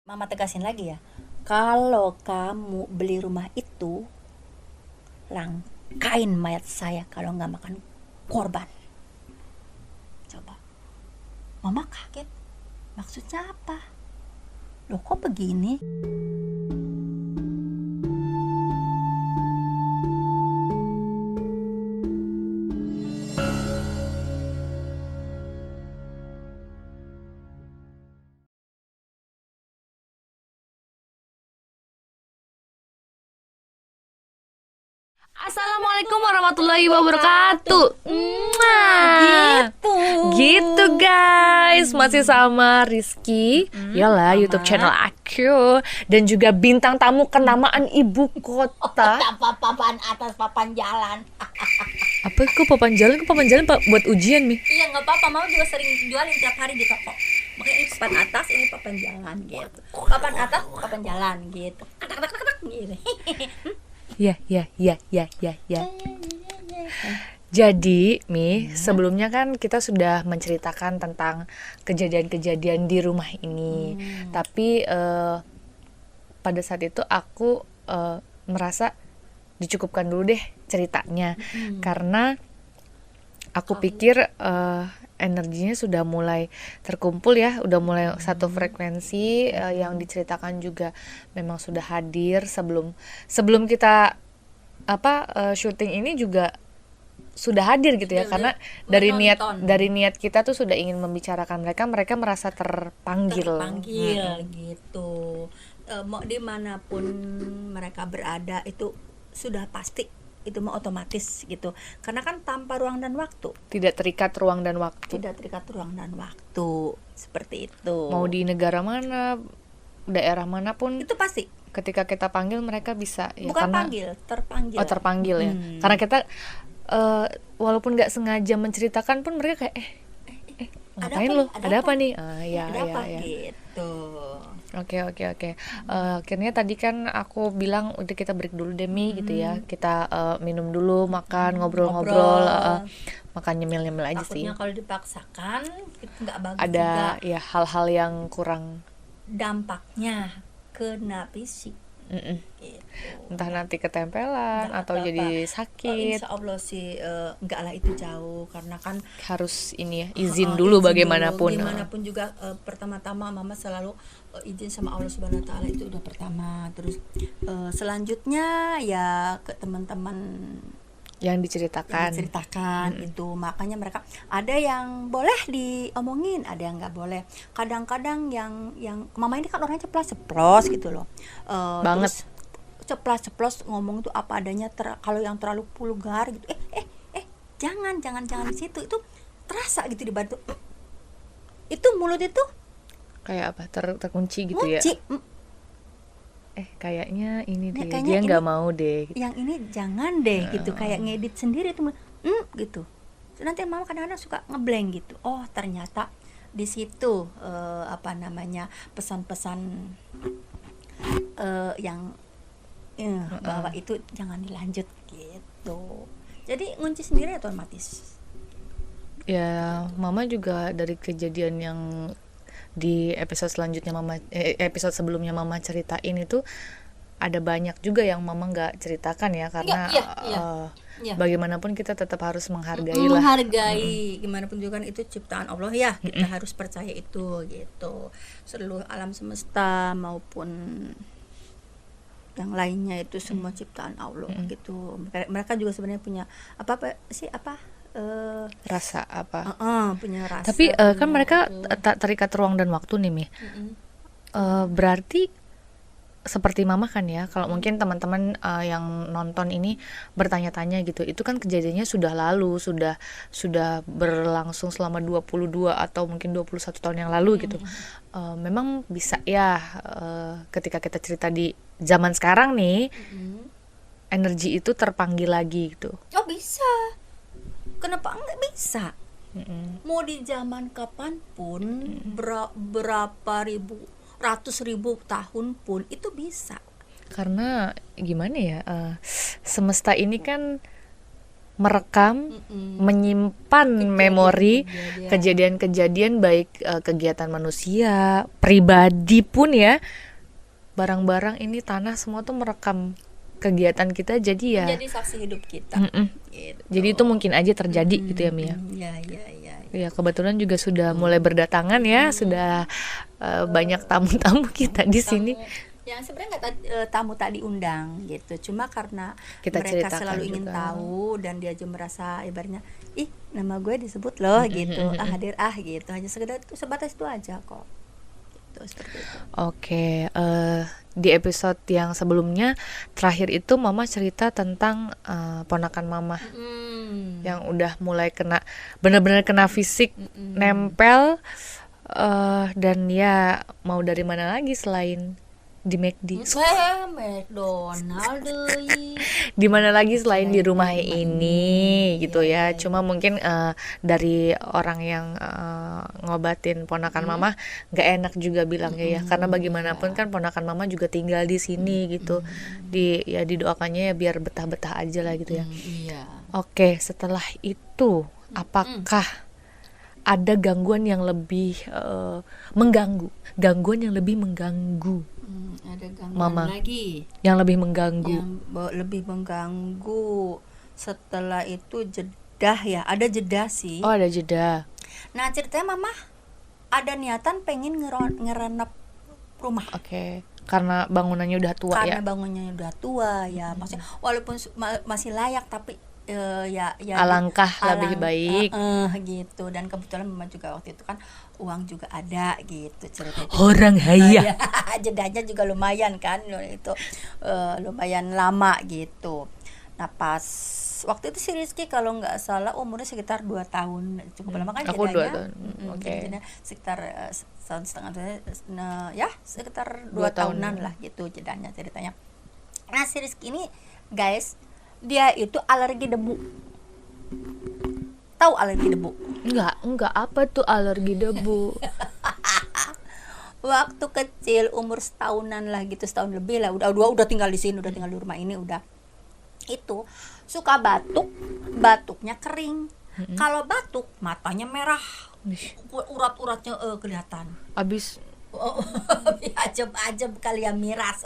Mama tegasin lagi ya, kalau kamu beli rumah itu, langkain mayat saya kalau nggak makan korban. Coba, Mama kaget. Maksudnya apa? Loh kok begini? Assalamualaikum warahmatullahi wabarakatuh. Mwah. Gitu. Gitu guys, masih sama Rizky, yalah Mama. YouTube channel aku, dan juga bintang tamu kenamaan ibu kota. Papan atas, papan jalan. Apa kok papan jalan? Kok papan jalan buat ujian nih? Iya nggak apa-apa, Mama juga sering jualin tiap hari di toko. Makanya ini papan atas, ini papan jalan gitu. Papan atas, papan jalan gitu. Katak gitu. Ya. Jadi, sebelumnya kan kita sudah menceritakan tentang kejadian-kejadian di rumah ini. Tapi pada saat itu aku merasa dicukupkan dulu deh ceritanya. Karena aku pikir energinya sudah mulai terkumpul ya, udah mulai satu frekuensi. Yang diceritakan juga memang sudah hadir sebelum kita syuting ini juga sudah hadir gitu ya, karena dari niat kita tuh sudah ingin membicarakan mereka merasa terpanggil Gitu. Mau dimanapun mereka berada itu sudah pasti itu mau otomatis gitu, karena kan tanpa ruang dan waktu, tidak terikat ruang dan waktu, seperti itu. mau di negara mana, daerah manapun, itu pasti ketika kita panggil mereka bisa ya, bukan karena terpanggil terpanggil ya, karena kita walaupun nggak sengaja menceritakan pun mereka kayak ngapain lo, ada apa nih, ya. Gitu. Oke. Akhirnya tadi kan aku bilang udah kita break dulu deh gitu ya. Kita minum dulu, makan, ngobrol-ngobrol, makan nyemil-nyemil aja sih. Takutnya kalau dipaksakan itu nggak bagus ada juga. Ya hal-hal yang kurang, Dampaknya kena fisik. Gitu. entah nanti ketempelan atau jadi sakit. Insya Allah sih enggak lah, itu jauh, karena kan Harus ini ya, izin dulu bagaimanapun. Bagaimanapun juga pertama-tama Mama selalu izin sama Allah Subhanahu Wa Taala, itu udah pertama. Terus selanjutnya ya ke teman-teman yang diceritakan itu, makanya mereka ada yang boleh diomongin, ada yang nggak boleh. Kadang-kadang yang Mama ini kan orangnya ceplos gitu loh, banget. Terus ceplos ngomong tuh apa adanya. Kalau yang terlalu vulgar gitu, jangan di situ, itu terasa gitu dibantu. Itu mulut itu Kayak apa, terkunci gitu ya. Kayaknya ini deh, kayaknya dia nggak mau deh gitu. Yang ini jangan deh gitu, kayak ngedit sendiri tuh gitu. Nanti Mama kadang-kadang suka ngeblank gitu. Oh ternyata di situ pesan-pesan yang bahwa itu jangan dilanjut gitu. Jadi ngunci sendiri otomatis. Ya, Mama juga dari kejadian yang di episode selanjutnya episode sebelumnya Mama ceritain itu, ada banyak juga yang Mama nggak ceritakan ya, karena Iya. bagaimanapun kita tetap harus menghargai Gimana pun juga kan itu ciptaan Allah ya, kita harus percaya itu gitu. Seluruh alam semesta maupun yang lainnya itu semua ciptaan Allah gitu. Mereka juga sebenarnya punya rasa apa. Punya rasa. Tapi kan mereka tak terikat ruang dan waktu nih, berarti seperti Mama kan ya, kalau mungkin teman-teman yang nonton ini bertanya-tanya gitu, itu kan kejadiannya sudah lalu, sudah berlangsung selama 22 atau mungkin 21 tahun yang lalu gitu. Memang bisa ya, ketika kita cerita di zaman sekarang nih, energi itu terpanggil lagi gitu. Oh bisa. Kenapa enggak bisa? Mau di zaman kapanpun, berapa ratus ribu tahun pun itu bisa. Karena gimana ya, semesta ini kan merekam, menyimpan memori kejadian-kejadian baik kegiatan manusia, pribadi pun ya, barang-barang ini tanah semua tuh merekam kegiatan kita, jadi ya Jadi saksi hidup kita. Gitu. jadi itu mungkin aja terjadi gitu ya Mia. Ya. Ya kebetulan juga sudah mulai berdatangan ya, sudah banyak tamu-tamu kita di sini. Yang sebenarnya nggak tamu tak diundang gitu, cuma karena Kita mereka ceritakan selalu ingin juga. tahu dan dia juga merasa ibaratnya, ih nama gue disebut loh gitu, hadir gitu, hanya sekedar itu, sebatas itu aja kok. Gitu, seperti itu. Oke, di episode yang sebelumnya terakhir itu Mama cerita tentang ponakan Mama yang udah mulai kena, benar-benar kena fisik, nempel, dan ya mau dari mana lagi selain di McD? McDonald deh. Di mana lagi selain di rumah ini gitu ya. Cuma mungkin dari orang yang ngobatin ponakan Mama nggak enak juga bilangnya ya, karena bagaimanapun kan ponakan Mama juga tinggal di sini gitu. Ya didoakannya ya biar betah-betah aja lah gitu ya. Iya. Oke, setelah itu apakah ada gangguan yang lebih mengganggu, gangguan yang lebih mengganggu, Ada gangguan Mama, lagi yang lebih mengganggu? yang lebih mengganggu setelah itu jeda ya, ada jeda sih. Oh, ada jeda. Nah ceritanya Mama ada niatan pengen ngerenov rumah. Oke, karena bangunannya udah tua Karena ya. bangunnya udah tua ya, maksudnya walaupun masih layak tapi ya Alangkah lebih baik. gitu. Dan kebetulan Mama juga waktu itu kan uang juga ada gitu ceritanya. Orang Ya, jedanya juga lumayan kan itu, lumayan lama gitu. Nah pas waktu itu si Rizky kalau nggak salah umurnya sekitar 2 tahun, cukup lama kan Aku 2 jedanya. tahun. Oke. Jedanya sekitar setahun setengah, ya sekitar 2 2 tahun. tahunan lah gitu jedanya ceritanya. Nah si Rizky ini guys, dia itu alergi debu. Tahu alergi debu? Enggak, apa tuh alergi debu? Waktu kecil umur setahunan lah gitu, setahun lebih lah, udah tinggal di sini, udah tinggal di rumah ini, udah itu suka batuknya kering. Kalau batuk matanya merah, urat-uratnya kelihatan. Abis Ajab kali ya, miras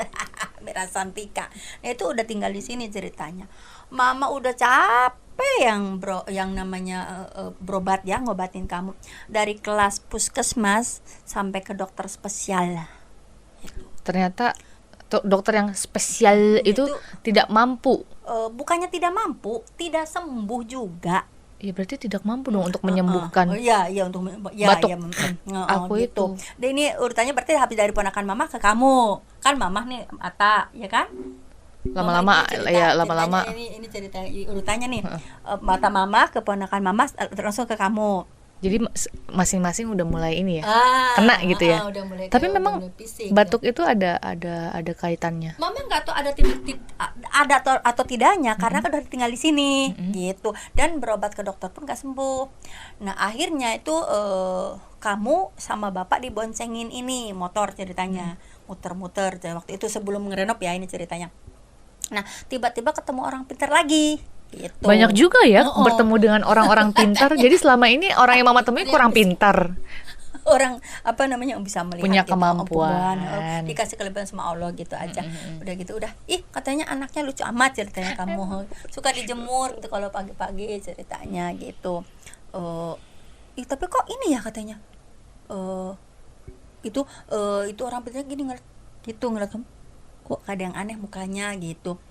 Santika. Nah itu udah tinggal di sini ceritanya. Mama udah capek yang namanya berobat ya, ngobatin kamu dari kelas puskesmas sampai ke dokter spesial. ternyata dokter yang spesial itu tidak mampu. Bukannya tidak mampu, tidak sembuh juga. Ya berarti tidak mampu dong untuk menyembuhkan. Iya untuk batuk. Aku gitu. itu. Dan ini urutannya berarti habis dari ponakan Mama ke kamu. Kan Mama nih Ata, ya kan? Lama-lama lama-lama ini cerita urutannya nih. Mata Mama ke ponakan Mama langsung ke kamu. jadi masing-masing udah mulai ini ya, kena gitu ya. Tapi memang batuk itu ada kaitannya. Mama nggak tahu ada atau tidaknya, karena kan udah tinggal di sini gitu, dan berobat ke dokter pun nggak sembuh. Nah akhirnya itu kamu sama bapak diboncengin ini motor ceritanya, muter-muter waktu itu sebelum ngerenov ya ini ceritanya. Nah tiba-tiba ketemu orang pintar lagi. Gitu. Banyak juga ya bertemu dengan orang-orang pintar. Jadi selama ini orang yang Mama temui kurang pintar. Orang apa namanya bisa melihat punya gitu, kemampuan. Dikasih kelebihan sama Allah gitu aja. Udah gitu udah. Ih katanya anaknya lucu amat ceritanya kamu. Suka dijemur gitu kalau pagi-pagi ceritanya gitu. Tapi kok ini ya katanya. Itu orang pintar gini ngeliat kamu. Kok ada yang aneh mukanya gitu.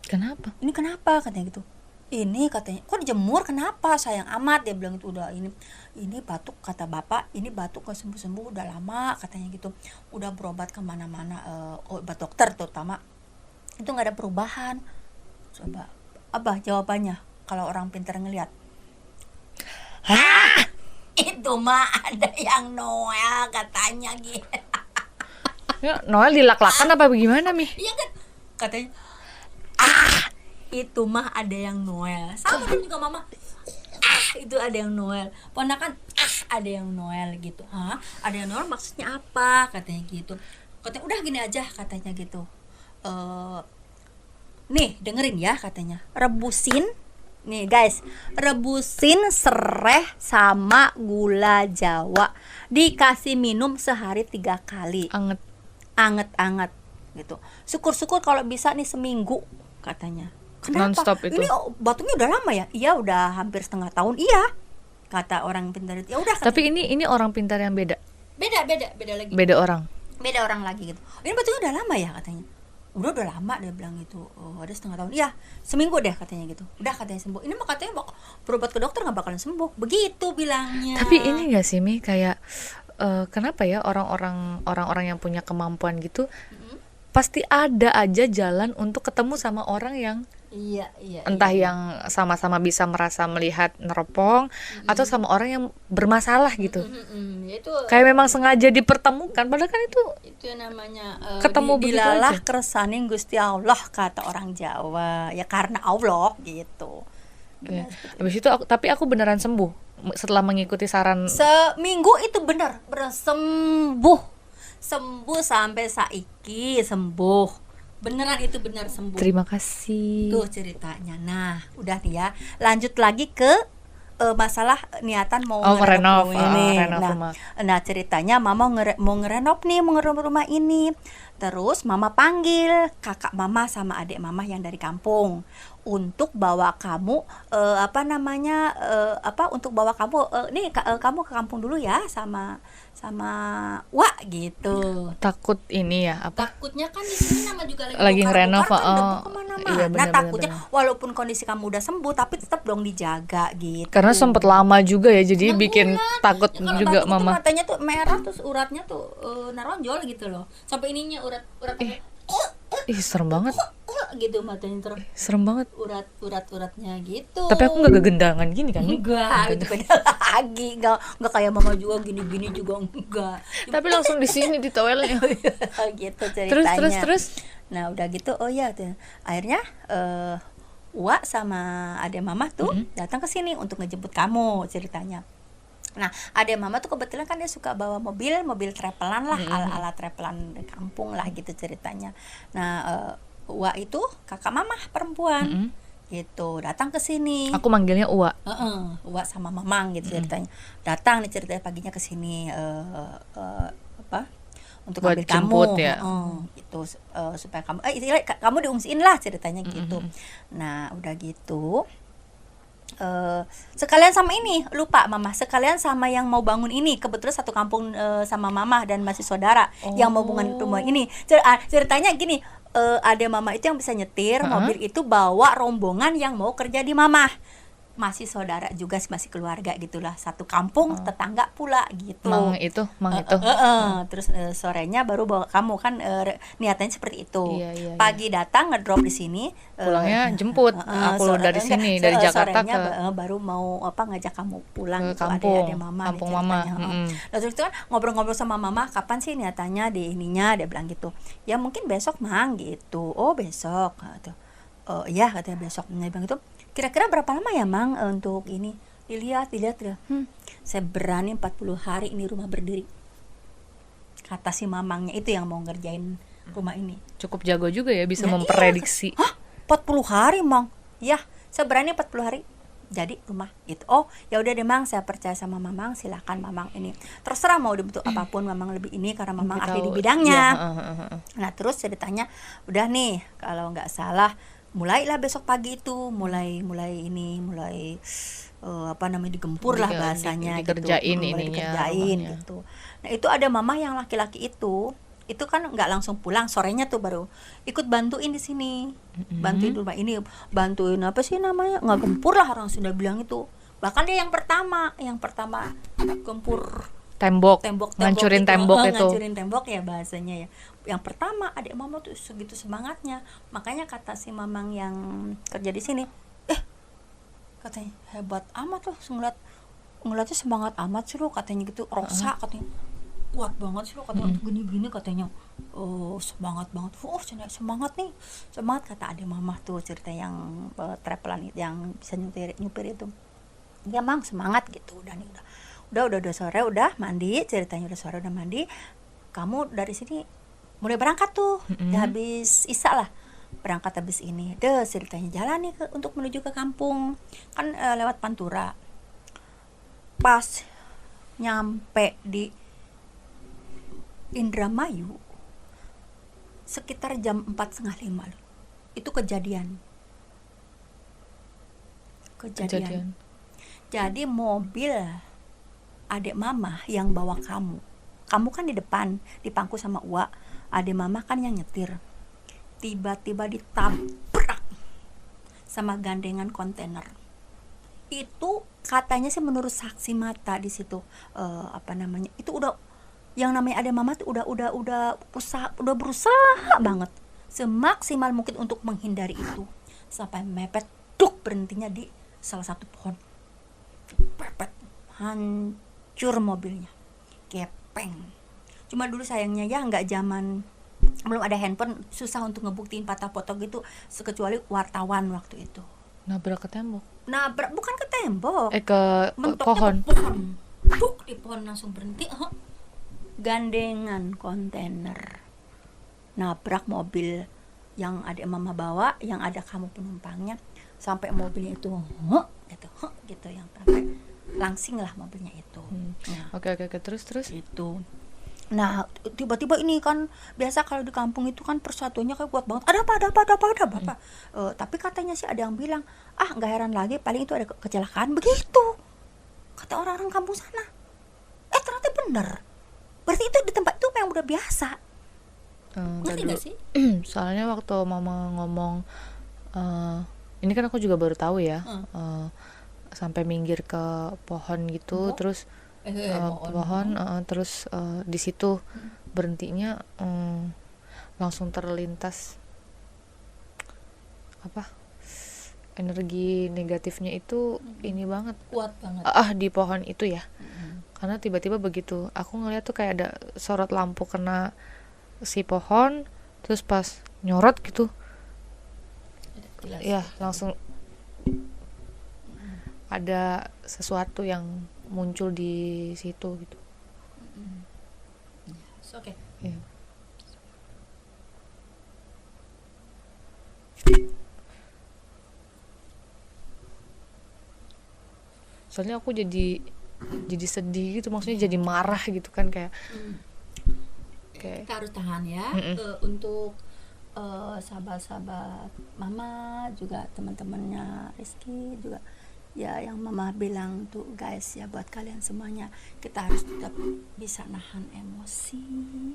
Kenapa? Ini kenapa katanya gitu. Ini katanya kok dijemur, kenapa sayang amat, dia bilang itu. Udah ini batuk kata bapak, ini batuk gak sembuh-sembuh udah lama katanya gitu, udah berobat kemana-mana, obat dokter terutama itu nggak ada perubahan. Coba apa jawabannya kalau orang pintar ngelihat? Itu mah ada yang Noel katanya gitu. Ya, Noel dilak-lakan apa bagaimana Mi? Iya kan katanya. Itu mah ada yang Noel. Sama kan juga Mama. Itu ada yang Noel. Ponakan ada yang Noel gitu. Ada yang Noel maksudnya apa? Katanya gitu. Katanya udah gini aja katanya gitu. Nih dengerin ya katanya. Rebusin Nih guys, rebusin serai sama gula Jawa, dikasih minum sehari 3 kali, Anget. anget-anget gitu. Syukur-syukur kalau bisa nih seminggu katanya. Kenapa? Non-stop itu. Ini batuknya udah lama ya? Iya, udah hampir setengah tahun. Iya, kata orang pintar itu. Ya udah. Tapi ini orang pintar yang beda. Beda lagi. Beda orang. Beda orang lagi gitu. Ini batuknya udah lama ya katanya. Udah lama dia bilang gitu. Oh, ada setengah tahun. Iya, seminggu deh katanya gitu. Udah katanya sembuh. Ini mah katanya berobat ke dokter nggak bakalan sembuh. Begitu bilangnya. Tapi ini nggak sih Mi, kayak kenapa ya orang-orang yang punya kemampuan gitu pasti ada aja jalan untuk ketemu sama orang yang Iya. entah yang sama-sama bisa merasa melihat neropong atau sama orang yang bermasalah gitu. Itu Kayak memang sengaja dipertemukan, padahal kan itu namanya ketemu begitu dilalah aja. keresaning Gusti Allah, kata orang Jawa. Ya karena Allah gitu. Ya. Habis itu tapi aku beneran sembuh setelah mengikuti saran. Seminggu itu bener sembuh sampai saiki sembuh. Beneran itu benar sembuh. Terima kasih. Tuh ceritanya. Nah, udah nih ya. Lanjut lagi ke masalah niatan mau ngerenov ini. rumah. Nah, ceritanya mama mau ngerenov rumah ini. Terus mama panggil kakak mama sama adik mama yang dari kampung untuk bawa kamu untuk bawa kamu kamu ke kampung dulu ya sama Wak gitu. Takut ini ya apa? Takutnya kan di sini nama juga lagi ngerenov. Iya, nah takutnya walaupun kondisi kamu udah sembuh tapi tetap dong dijaga gitu. Karena sempet lama juga ya, jadi 6 bikin bulan. takut Ya, kalau juga batuk itu mama. matanya tuh merah, terus uratnya tuh naronjol gitu loh. Sampai ininya urat Ih, serem banget. gitu matanya terus Serem banget. uratnya gitu. Tapi aku nggak gegendangan gini kan? enggak, itu beda lagi. Enggak kayak mama juga gini-gini juga enggak. Tapi langsung di sini di toiletnya. Gitu ceritanya. Terus. Nah, udah gitu tuh. Akhirnya Wak sama adek mama tuh datang ke sini untuk ngejemput kamu ceritanya. Nah, adek mama tuh kebetulan kan dia suka bawa mobil travelan lah, ala-ala travelan kampung lah gitu ceritanya. Nah, Wak itu kakak mama perempuan. Gitu, datang ke sini. Aku manggilnya Uwa. Wak sama Mamang gitu ceritanya. Datang nih ceritanya paginya ke sini untuk Buat ambil jemput kamu ya. gitu supaya kamu kamu diungsiin lah ceritanya gitu. Nah, udah gitu sekalian sama ini, lupa mama, sekalian sama yang mau bangun ini, kebetulan satu kampung sama mama dan masih saudara yang mau bangun rumah ini. Ceritanya gini, ada mama itu yang bisa nyetir mobil itu, bawa rombongan yang mau kerja di mama, masih saudara juga, masih keluarga gitulah, satu kampung tetangga pula gitu. Mang itu. Terus sorenya baru bawa kamu kan, niatannya seperti itu. Iya. Pagi datang ngedrop di sini, Pulangnya jemput aku dari sini, dari Jakarta sorenya ke baru mau ngajak kamu pulang ke gitu, kampung mama kampung nih mama. ceritanya. Nah, terus itu kan ngobrol-ngobrol sama mama, kapan sih niatannya di ininya, dia bilang gitu. Ya mungkin besok Mang gitu. Oh besok gitu. Oh iya katanya besok. Dia bilang gitu. Kira-kira berapa lama ya Mang untuk ini? Dilihat. Saya berani 40 hari ini rumah berdiri, kata si mamangnya itu yang mau ngerjain rumah ini. Cukup jago juga ya, bisa Nah, memprediksi. Hah? 40 hari Mang? Ya, saya berani 40 hari jadi rumah gitu. Oh ya udah deh Mang, saya percaya sama Mamang, silakan Mamang ini terserah mau dibentuk apapun, Mamang lebih ini karena Mamang ahli di bidangnya. Nah terus ceritanya udah nih, kalau nggak salah mulailah besok pagi itu mulai digempur lah bahasanya, dikerjain gitu. Dikerjain gitu. Nah itu ada mama yang laki-laki itu kan nggak langsung pulang, sorenya tuh baru ikut bantuin di sini, bantuin rumah ini, bantuin apa sih namanya, nggak gempur lah orang Sunda bilang itu. Bahkan dia yang pertama gempur tembok ngancurin itu, tembok itu. ngancurin tembok ya bahasanya ya. Yang pertama adik mama tuh segitu semangatnya, makanya kata si mamang yang kerja di sini, katanya hebat amat loh, ngeliatnya semangat amat sih lo, katanya gitu. Rosa katanya kuat banget sih lo, katanya gini-gini katanya. Oh semangat banget, semangat nih, semangat kata adik mama tuh cerita yang travelan yang bisa nyupir itu. Ya Mang semangat gitu. Udah sore, udah mandi, ceritanya udah sore udah mandi, kamu dari sini mulai berangkat tuh, udah habis isya lah, berangkat habis ini ceritanya jalan nih untuk menuju ke kampung kan, lewat Pantura. Pas nyampe di Indramayu sekitar jam 4:30 loh. Itu kejadian. Jadi mobil adik mama yang bawa kamu kan di depan dipangku sama Uwa, adik mama kan yang nyetir, tiba-tiba ditabrak sama gandengan kontainer. Itu katanya sih menurut saksi mata di situ, itu udah yang namanya adik mama tuh udah berusaha banget semaksimal mungkin untuk menghindari itu, sampai mepet berhentinya di salah satu pohon, pepet, hancur mobilnya, kepeng. Cuma dulu sayangnya ya nggak zaman, belum ada handphone, susah untuk ngebuktiin patah foto gitu, kecuali wartawan waktu itu. Nabrak ke tembok? Bukan ke tembok, ke pohon. Di pohon langsung berhenti. Gandengan kontainer nabrak mobil yang adik mama bawa, yang ada kamu penumpangnya, sampai mobilnya itu gitu yang sampai langsing lah mobilnya itu. Oke, terus itu. Nah tiba-tiba ini kan biasa kalau di kampung itu kan persatuannya kayak kuat banget, ada apa. Tapi katanya sih ada yang bilang nggak heran lagi, paling itu ada kecelakaan begitu kata orang-orang kampung sana. Ternyata bener, berarti itu di tempat itu yang udah biasa. Ngerti gak sih? Soalnya waktu mama ngomong ini kan aku juga baru tahu ya, sampai minggir ke pohon gitu, terus pohon terus di situ berhentinya langsung terlintas energi negatifnya itu ini banget, kuat banget di pohon itu ya. Karena tiba-tiba begitu aku ngeliat tuh kayak ada sorot lampu kena si pohon, terus pas nyorot gitu ya langsung ada sesuatu yang muncul di situ gitu. Oke. Yeah. Soalnya aku jadi sedih gitu, maksudnya jadi marah gitu kan, kayak kita harus tahan ya. Untuk sahabat-sahabat mama juga, teman-temannya Rizky juga ya, yang mama bilang tuh guys ya, buat kalian semuanya, kita harus tetap bisa nahan emosi,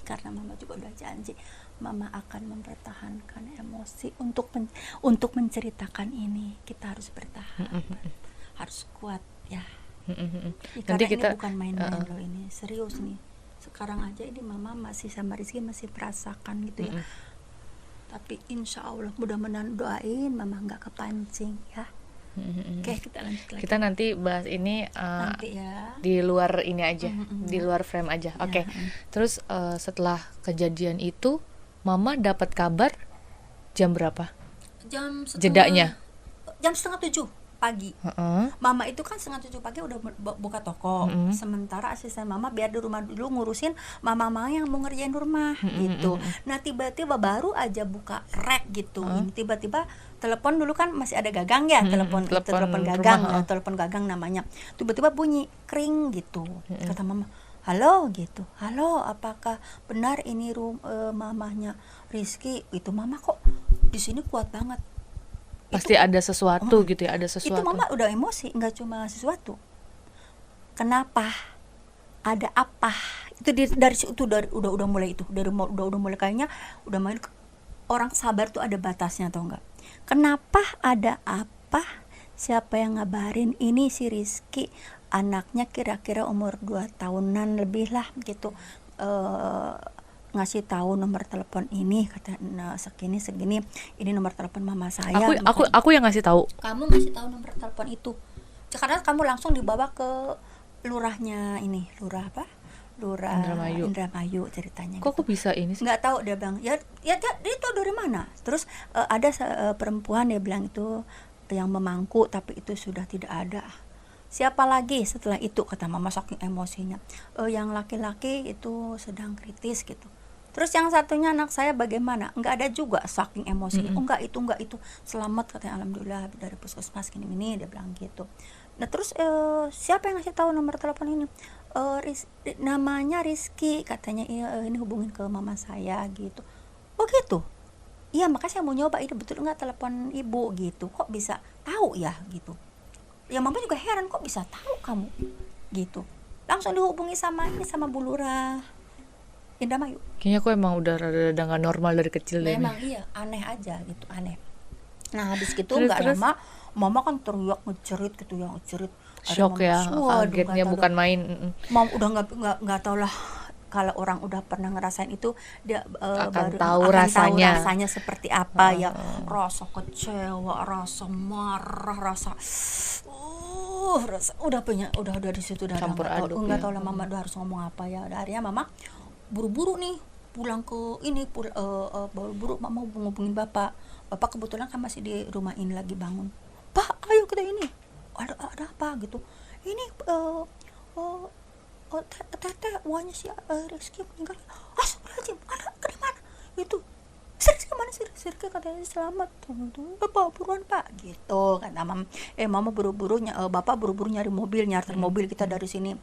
karena mama juga udah janji mama akan mempertahankan emosi untuk menceritakan ini. Kita harus bertahan, harus kuat ya. Karena ini bukan main-main loh, ini serius nih. Sekarang aja ini mama masih sama Rizky masih merasakan gitu ya. Tapi insya Allah mudah-mudahan, doain mama nggak kepancing ya. Oke, kita lanjut lagi. Kita nanti bahas ini nanti ya. Di luar ini aja, di luar frame aja. Oke. Terus setelah kejadian itu, mama dapat kabar jam berapa? Jedanya? Jam 6:30 pagi. Mama itu kan 6:30 pagi udah buka toko. Sementara asisten mama biar di rumah dulu ngurusin mama yang mau ngerjain rumah gitu. Nah tiba-tiba baru aja buka rek gitu. Tiba-tiba telepon dulu kan masih ada gagang ya, telepon gagang, telepon gagang namanya. Tiba-tiba bunyi kring gitu. Kata mama, halo gitu, halo apakah benar ini mamahnya Rizky? Itu mama kok di sini kuat banget. Pasti ada sesuatu gitu ya, ada sesuatu. Itu mama udah emosi, nggak cuma sesuatu. Kenapa? Ada apa? Itu dari situ udah mulai itu, udah mulai kayaknya udah main. Orang sabar tuh ada batasnya, tau nggak? Kenapa? Ada apa? Siapa yang ngabarin? Ini si Rizky, anaknya kira-kira umur 2 tahunan lebih lah gitu. Ngasih tahu nomor telepon ini, kata segini ini nomor telepon mama saya. Aku yang ngasih tahu. Kamu ngasih tahu nomor telepon itu karena kamu langsung dibawa ke lurahnya ini, lurah Indramayu ceritanya. Kok gitu. Aku bisa ini sih? Nggak tahu, dia bilang ya itu dari mana. Terus ada perempuan, dia bilang itu yang memangku, tapi itu sudah tidak ada. Siapa lagi setelah itu, kata mama saking emosinya. Yang laki-laki itu sedang kritis gitu. Terus yang satunya anak saya bagaimana? Enggak ada juga, saking emosinya. Mm-mm. Oh enggak itu selamat katanya, alhamdulillah dari puskesmas gini dia bilang gitu. Nah terus siapa yang ngasih tahu nomor telepon ini? Namanya Rizky katanya, ini hubungin ke mama saya gitu. Oh gitu. Iya makanya saya mau nyoba ini betul nggak telepon ibu gitu. Kok bisa tahu ya gitu. Ya mama juga heran kok bisa tahu kamu gitu. Langsung dihubungi sama Bu Lurah Indramayu. Kayaknya aku emang udah rada nggak normal dari kecil deh nih. Memang iya aneh aja gitu, aneh. Nah habis gitu Terus nggak lama mama kan teriak ngecerit gitu ya, ngecerit. shock ya, kagetnya bukan main. Mama udah nggak tahu lah, kalau orang udah pernah ngerasain itu dia Akan baru tahu akan rasanya. tahu rasanya seperti apa ya, rasa kecewa, rasa marah, rasa udah di situ udah Campur aduk nggak ya. tahu lah mama udah harus ngomong apa ya. Udah akhirnya mama buru-buru nih pulang ke ini buru-buru mama ngubungin bapak kebetulan kan masih di rumah ini lagi bangun. Pak ayo kita ini ada apa gitu ini teteh uangnya si Rizky meninggal. Astagfirullahaladzim, ada ke mana itu? Rizky kemana sih? Rizky katanya selamat tuh. Apa buruan pak gitu kata mama buru-buru bapak buru-buru nyari mobil kita dari sini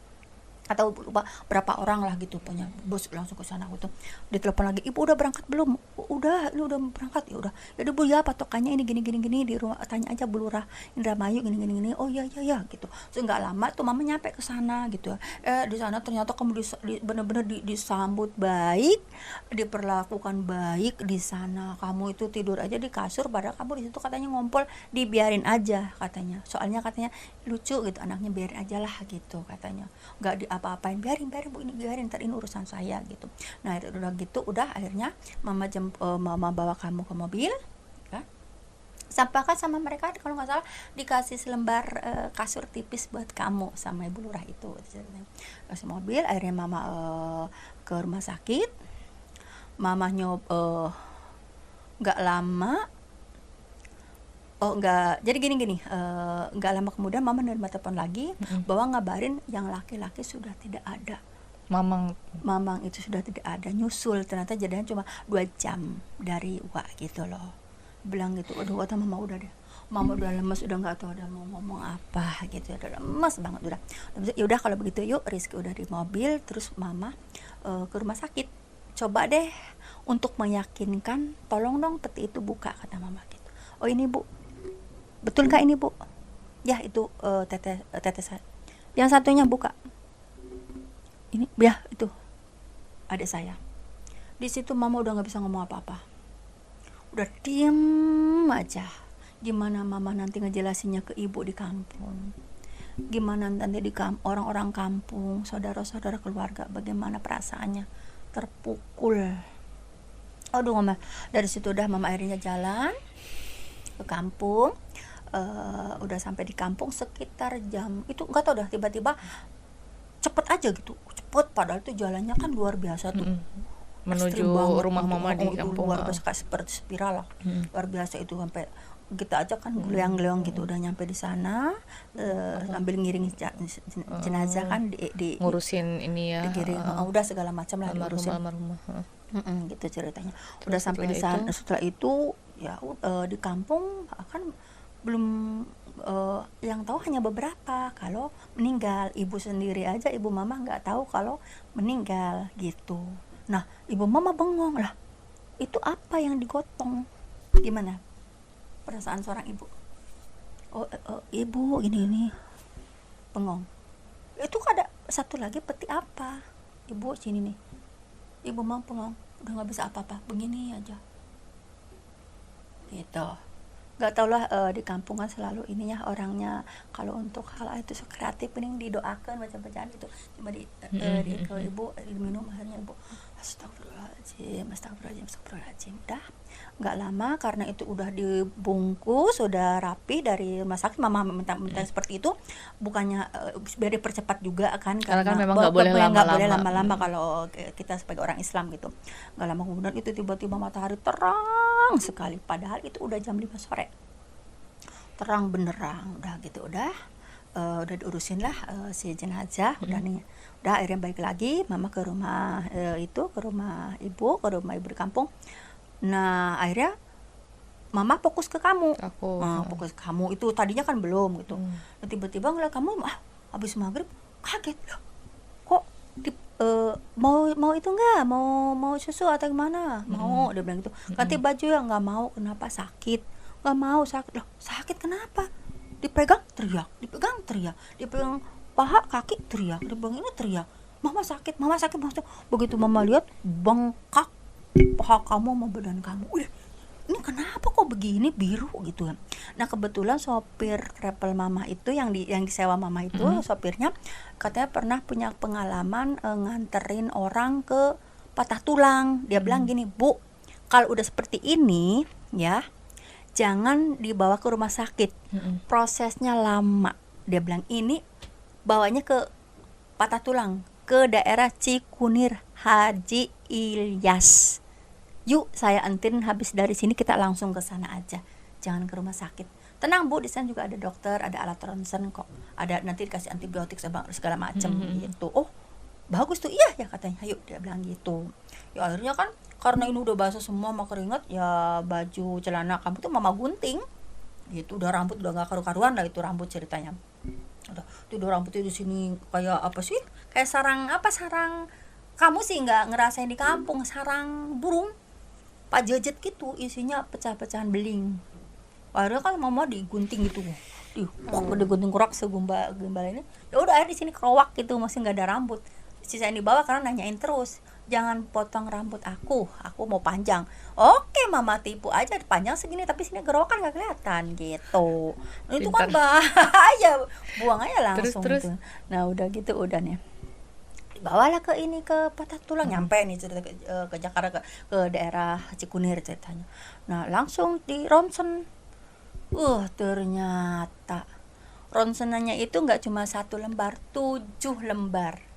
atau lupa berapa orang lah gitu, punya bos langsung ke sana gitu. Ditelepon lagi, ibu udah berangkat belum? Udah, ini udah berangkat. Ya udah bu ya patokannya ini gini di rumah, tanya aja Bu Lurah Indramayu gini. Oh iya gitu. So nggak lama tuh mama nyampe ke sana gitu. Di sana ternyata kamu bener-bener disambut baik, diperlakukan baik di sana. Kamu itu tidur aja di kasur, padahal kamu di situ katanya ngompol, dibiarin aja katanya. Soalnya katanya lucu gitu anaknya, biarin aja lah gitu katanya. Nggak apa-apain, biarin bu, ini biarin, ntar ini urusan saya gitu. Nah udah gitu udah akhirnya mama bawa kamu ke mobil kan, sampaikan sama mereka kalau nggak salah dikasih selembar kasur tipis buat kamu sama Ibu Lurah itu. Kasih mobil, akhirnya mama ke rumah sakit. Mama nggak lama jadi gini nggak lama kemudian mama nerima telepon lagi bahwa ngabarin yang laki-laki sudah tidak ada. Mamang itu sudah tidak ada, nyusul, ternyata jadinya cuma 2 jam dari Wak gitu loh. Bilang gitu, aduh kata mama udah deh, mama udah lemes, udah nggak tahu udah mau ngomong apa gitu, udah lemes banget udah. Ya udah kalau begitu yuk, Rizky udah di mobil, terus mama ke rumah sakit. Coba deh untuk meyakinkan, tolong dong peti itu buka kata mama gitu. Oh ini bu, betul nggak ini bu? Ya itu teteh saya. Yang satunya buka. Ini ya itu adik saya. Di situ mama udah nggak bisa ngomong apa-apa. Udah diem aja. Gimana mama nanti ngejelasinnya ke ibu di kampung? Gimana nanti orang-orang kampung, saudara-saudara keluarga, bagaimana perasaannya? Terpukul. Aduh mama. Dari situ udah mama akhirnya jalan ke kampung. Udah sampai di kampung sekitar jam itu nggak tahu dah, tiba-tiba cepet aja gitu, cepet, padahal tuh jalannya kan luar biasa tuh, menuju rumah mama di kampung, luar biasa kayak seperti spiral lah, luar biasa itu, sampai kita aja kan geleang-geleang gitu. Udah nyampe di sana sambil ngiring jenazah kan di ngurusin ini ya, digiring, udah segala macam lah diurusin gitu ceritanya. Udah sampai di sana, setelah itu ya di kampung kan belum yang tahu hanya beberapa kalau meninggal. Ibu sendiri aja, ibu mama nggak tahu kalau meninggal gitu. Nah ibu mama bengong lah, itu apa yang digotong, gimana perasaan seorang ibu? Ibu ini bengong. Itu ada satu lagi peti apa, ibu sini nih, ibu mama bengong, udah nggak bisa apa-apa, begini aja gitu. Nggak tau lah, di kampung kan selalu ininya orangnya kalau untuk hal itu kreatif, mending didoakan baca-bacaan gitu. Cuma ke ibu diminum, akhirnya ibu astagfirullahaladzim. Udah nggak lama karena itu udah dibungkus, udah rapi dari rumah sakit. Mama minta seperti itu, bukannya biar dipercepat juga kan, karena kan memang nggak boleh lama-lama kalau kita sebagai orang Islam gitu. Nggak lama kemudian itu tiba-tiba matahari terang sekali, padahal itu udah jam 5 sore, terang benerang. Udah gitu udah diurusin lah si jenazah, Udah akhirnya balik lagi mama ke rumah ke rumah ibu di kampung. Nah akhirnya mama fokus ke kamu. Fokus ke kamu itu tadinya kan belum gitu. Nah, tiba-tiba ngeliat kamu habis maghrib kaget loh, kok mau itu enggak, mau susu atau gimana? Mau, dia bilang gitu. Ganti baju ya, nggak mau. Kenapa? Sakit. Nggak mau. Sakit loh. Sakit kenapa? Dipegang teriak, dipegang paha kaki teriak, dipegang ini teriak, mama sakit. Maksudnya begitu mama lihat bengkak paha kamu sama badan kamu, udah ini kenapa kok begini, biru gitu kan. Nah kebetulan sopir travel mama itu yang disewa mama itu, sopirnya katanya pernah punya pengalaman nganterin orang ke patah tulang. Dia bilang gini, Bu, kalau udah seperti ini ya jangan dibawa ke rumah sakit, prosesnya lama. Dia bilang ini bawanya ke patah tulang, ke daerah Cikunir Haji Ilyas. Yuk saya anterin, habis dari sini kita langsung ke sana aja, jangan ke rumah sakit. Tenang Bu, di sana juga ada dokter, ada alat ronsen kok, ada nanti dikasih antibiotik segala macem gitu. Oh bagus tuh, iya ya katanya, yuk dia bilang gitu. Ya akhirnya kan karena ini udah basah semua sama keringat, ya baju celana kamu tuh mama gunting gitu. Udah rambut udah gak karu-karuan lah itu rambut ceritanya. Udah rambutnya di sini kayak apa sih, kayak sarang kamu sih nggak ngerasain di kampung, sarang burung Pak Jejet gitu, isinya pecah-pecahan beling. Akhirnya kan mama digunting gitu, digunting kurak segumbal ini. Ya udah akhirnya di sini kerowak gitu, masih nggak ada rambut. Sisain di bawah karena nanyain terus, jangan potong rambut aku mau panjang. Oke mama tipu aja, panjang segini tapi sini gerokan nggak kelihatan gitu. Nah, itu kan bahaya, buang aja langsung terus. Gitu. Nah udah gitu udah nih, bawalah ke patah tulang, nyampe nih cerita ke Jakarta, ke daerah Cikunir ceritanya. Nah langsung di ronsen, ternyata ronsenannya itu nggak cuma 1 lembar, 7 lembar.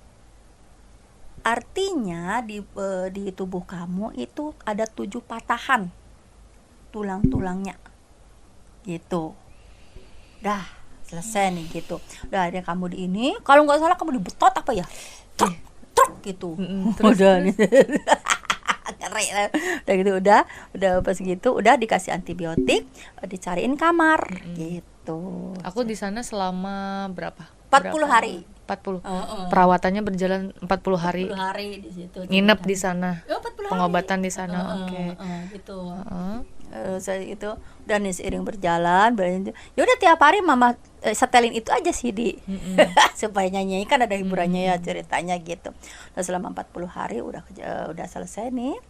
Artinya di tubuh kamu itu ada 7 patahan tulang-tulangnya gitu. Dah selesai nih gitu. Udah ada kamu di ini, kalau nggak salah kamu dibetot apa ya, truk gitu. Udah udah gitu, udah pas gitu udah dikasih antibiotik, dicariin kamar gitu. Aku di sana selama berapa 40 hari. 40. Perawatannya berjalan 40 hari. 40 hari di situ. Nginep di sana. 40 Pengobatan di sana. Gitu. Saya itu dan seiring berjalan ya udah tiap hari mama setelin itu aja CD supaya nyanyi, kan ada hiburannya ya ceritanya gitu. Nah selama 40 hari udah selesai nih.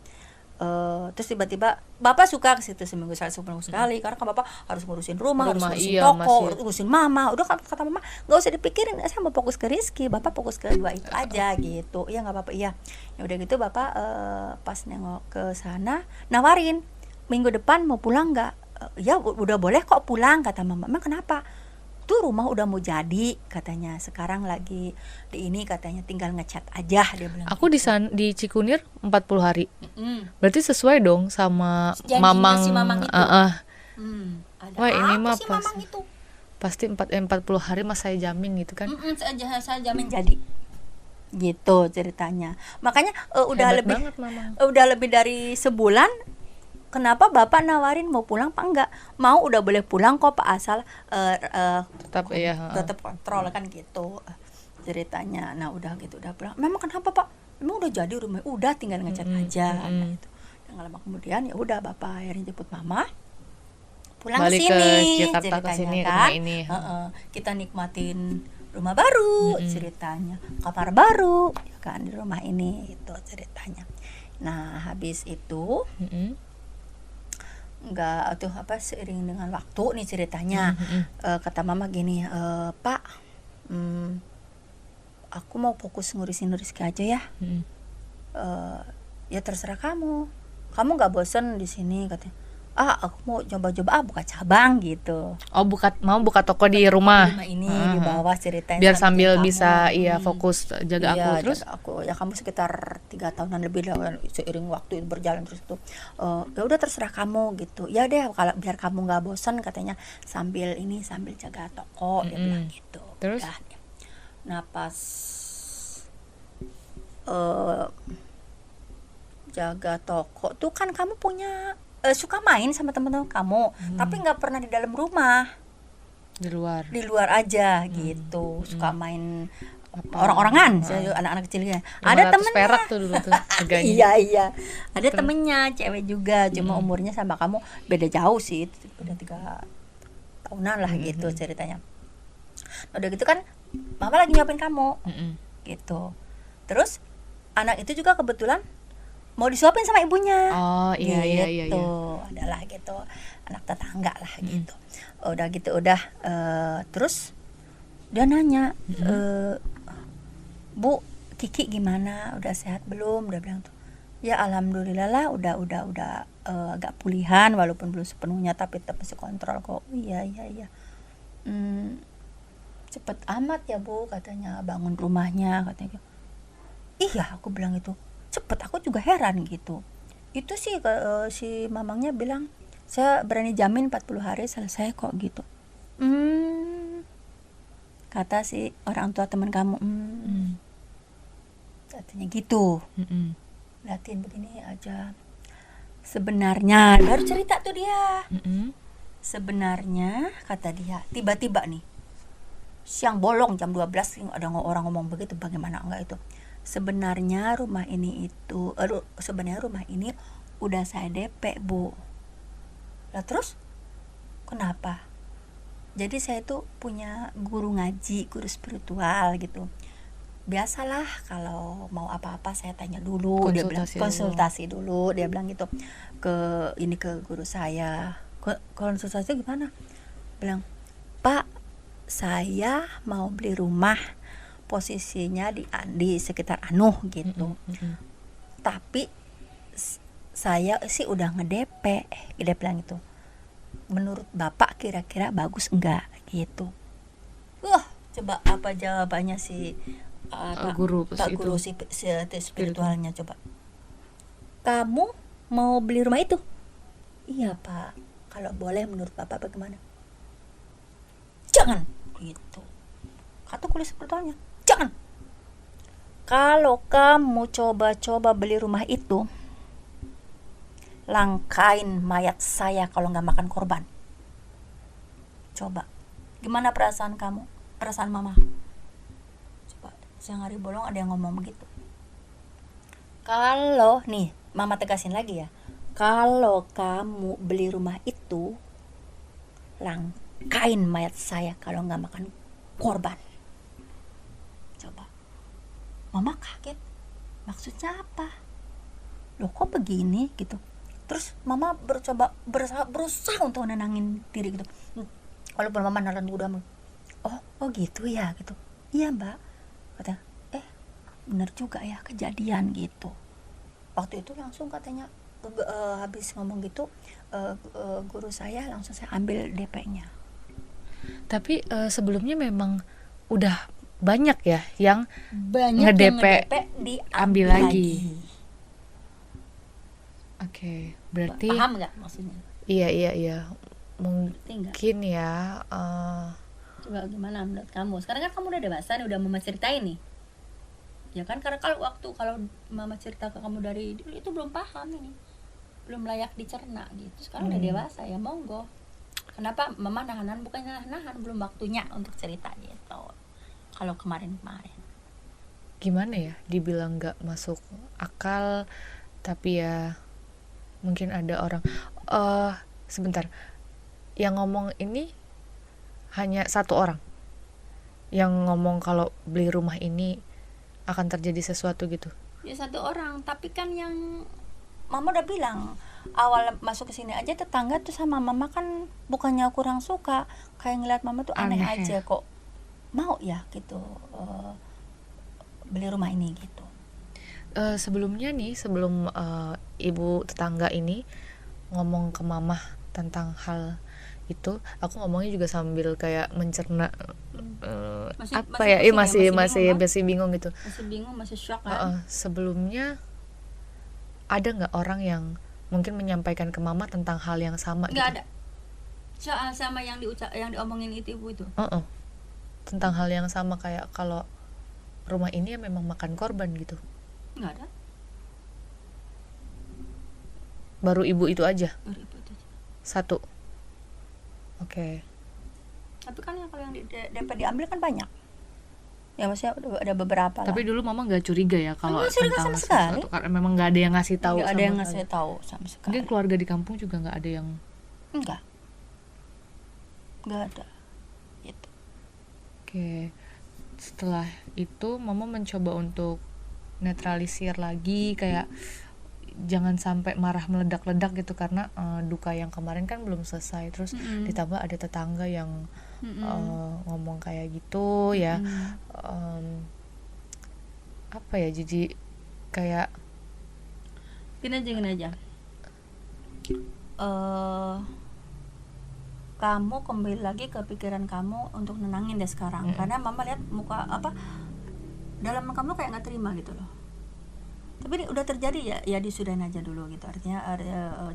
Terus tiba-tiba bapak suka ke situ seminggu sekali karena kan bapak harus ngurusin rumah harus ngurusin toko, ngurusin mama. Udah kata mama nggak usah dipikirin, saya mau fokus ke Rizky, bapak fokus ke 2 itu aja gitu. Iya nggak apa-apa, iya. Ya udah gitu bapak pas nengok ke sana nawarin, minggu depan mau pulang nggak? Ya udah boleh kok pulang kata mama. Emang kenapa? Tuh rumah udah mau jadi katanya, sekarang lagi di ini katanya tinggal ngecat aja, dia bilang. Aku gitu. Di Cikunir 40 hari. Berarti sesuai dong sama janjinya Mamang. Si Mamang itu. Wah ini mah si Mamang itu? Pasti 40 hari mas saya jamin gitu kan. Saya jamin jadi. Gitu ceritanya. Makanya udah lebih dari sebulan. Kenapa bapak nawarin mau pulang apa enggak? Mau, udah boleh pulang kok Pak, asal tetap kontrol kan gitu ceritanya. Nah udah gitu udah pulang. Memang kenapa Pak? Memang udah jadi rumah, udah tinggal ngecat aja. Nah, gitu. Dan lama kemudian ya udah bapak akhirnya jemput mama pulang balik sini, ke Jakarta ke sini kan? rumah ini. Kita nikmatin rumah baru, ceritanya kamar baru ya kan di rumah ini itu ceritanya. Nah habis itu enggak tuh seiring dengan waktu nih ceritanya. Kata mama gini, Pak, aku mau fokus ngurusin Rizky aja ya. Ya terserah kamu nggak bosen di sini katanya. Aku mau coba-coba buka cabang gitu. Mau buka toko di rumah ini di bawah ceritanya. Biar sambil bisa fokus jaga aku terus. Jaga aku ya, kamu sekitar 3 tahunan lebih lah seiring waktu itu berjalan terus tuh. Ya udah terserah kamu gitu. Ya deh kalau biar kamu nggak bosan katanya sambil jaga toko, dia bilang gitu. Terus? Nah pas eh, jaga toko tuh kan kamu punya suka main sama teman-teman kamu, tapi nggak pernah di dalam rumah, Di luar. di luar aja gitu, suka main Apa? orang-orangan, anak-anak kecilnya. 500 Ada temennya, perak tuh dulu tuh harganya. iya iya, ada temennya cewek juga, cuma umurnya sama kamu beda jauh sih, beda 3 tahunan lah gitu ceritanya. Udah gitu kan, mama lagi nyuapin kamu gitu. Terus anak itu juga kebetulan mau disuapin sama ibunya. Oh iya iya iya. Gitu, adalah gitu, anak tetangga lah gitu. Udah gitu udah terus dia nanya, Bu, Kiki gimana? Udah sehat belum? Udah bilang tuh. Ya alhamdulillah lah, udah agak pulihan walaupun belum sepenuhnya, tapi tetap masih kontrol kok. Iya iya iya. Cepet amat ya Bu, katanya bangun rumahnya katanya. Iya, aku bilang itu cepet, aku juga heran gitu. Itu sih si mamangnya bilang saya berani jamin 40 hari selesai kok gitu. Kata si orang tua teman kamu, katanya gitu. Liatin begini aja. Sebenarnya baru cerita tuh dia. Sebenarnya kata dia, tiba-tiba nih siang bolong jam 12 ada orang ngomong begitu, bagaimana enggak itu. Sebenarnya rumah ini udah saya DP, Bu. Lah terus kenapa? Jadi saya tuh punya guru ngaji, guru spiritual gitu. Biasalah kalau mau apa-apa saya tanya dulu, dia bilang konsultasi dulu, dia bilang gitu ke guru saya. Konsultasi gimana? Bilang, Pak, saya mau beli rumah, posisinya di sekitar gitu. Tapi saya sih udah ngedp, dia bilang gitu. Menurut Bapak kira-kira bagus enggak gitu. Coba apa jawabannya si Pak guru spiritualnya, coba. Kamu mau beli rumah itu? Iya Pak, kalau boleh menurut Bapak bagaimana? Jangan gitu, kata kulis spiritualnya, jangan. Kalau kamu coba-coba beli rumah itu, langkain mayat saya kalau nggak makan korban. Coba, gimana perasaan kamu, perasaan mama? Coba, siang hari bolong ada yang ngomong begitu. Kalau nih, mama tegasin lagi ya, kalau kamu beli rumah itu, langkain mayat saya kalau nggak makan korban. Coba, mama kaget, maksudnya apa? Loh kok begini gitu. Terus mama berusaha untuk nenangin diri gitu. Walaupun mama nalan udah, oh gitu ya gitu. Iya Mbak, kata. Bener juga ya kejadian gitu. Waktu itu langsung katanya habis ngomong gitu, guru saya langsung saya ambil DP-nya. Tapi sebelumnya memang udah banyak ya yang nge-DP diambil lagi. Oke, berarti paham nggak maksudnya? Iya. Mungkin ya. Coba gimana menurut kamu? Sekarang kan kamu udah dewasa nih, udah mama ceritain nih. Ya kan, karena kalau mama cerita ke kamu dari dulu itu belum paham ini, belum layak dicerna gitu. Sekarang udah dewasa ya, monggo. Kenapa mama nahan? Bukannya nahan, belum waktunya untuk cerita gitu. Kalau kemarin gimana ya, dibilang nggak masuk akal, tapi ya mungkin ada orang sebentar, yang ngomong ini hanya satu orang yang ngomong kalau beli rumah ini akan terjadi sesuatu gitu. Ya satu orang, tapi kan yang mama udah bilang awal masuk ke sini aja, tetangga tuh sama mama kan bukannya kurang suka, kayak ngeliat mama tuh aneh aja kok mau ya gitu beli rumah ini gitu. Sebelumnya nih, sebelum ibu tetangga ini ngomong ke mama tentang hal itu, aku ngomongnya juga sambil kayak mencerna masih bingung gitu. Masih bingung, masih shock kan. Sebelumnya ada nggak orang yang mungkin menyampaikan ke mama tentang hal yang sama? Nggak ada. Sama yang diomongin itu ibu itu. Tentang hal yang sama, kayak kalau rumah ini ya memang makan korban gitu. nggak ada. Baru ibu itu aja Baru ibu itu aja. satu. Oke. Tapi kan yang kalau yang dapat diambil kan banyak. Ya maksudnya ada beberapa lah. Tapi dulu mama nggak curiga ya kalau Nggak curiga tentang sama sekali. sesuatu, karena memang nggak ada yang ngasih tahu. Nggak ada sama yang sekali. ngasih tahu sama sekali. Mungkin keluarga di kampung juga nggak ada yang. Enggak. Nggak ada. Gitu. Oke. Setelah itu mama mencoba untuk netralisir lagi, kayak jangan sampai marah meledak-ledak gitu, karena duka yang kemarin kan belum selesai. Terus ditambah ada tetangga yang ngomong kayak gitu ya. Apa ya, jadi kayak Gini aja. Kamu kembali lagi ke pikiran kamu untuk nenangin deh sekarang. Karena mama lihat muka dalam kamu kayak nggak terima gitu loh. Tapi ini udah terjadi ya disudahin aja dulu gitu. Artinya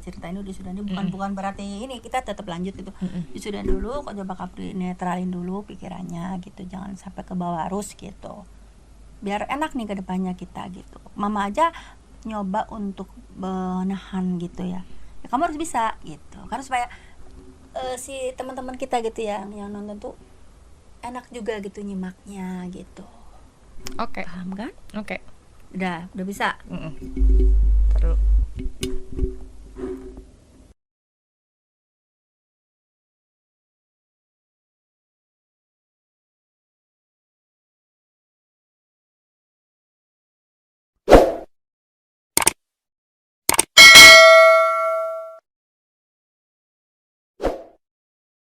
cerita ini disudahin, bukan berarti ini kita tetap lanjut gitu. Disudahin dulu, kok coba Kapri netralin dulu pikirannya gitu, jangan sampai ke bawah arus gitu, biar enak nih ke depannya kita gitu. Mama aja nyoba untuk menahan gitu ya kamu harus bisa gitu, karena supaya si teman-teman kita gitu ya yang nonton tuh enak juga gitu nyimaknya gitu. Oke. Paham kan? Oke. Udah bisa. Terus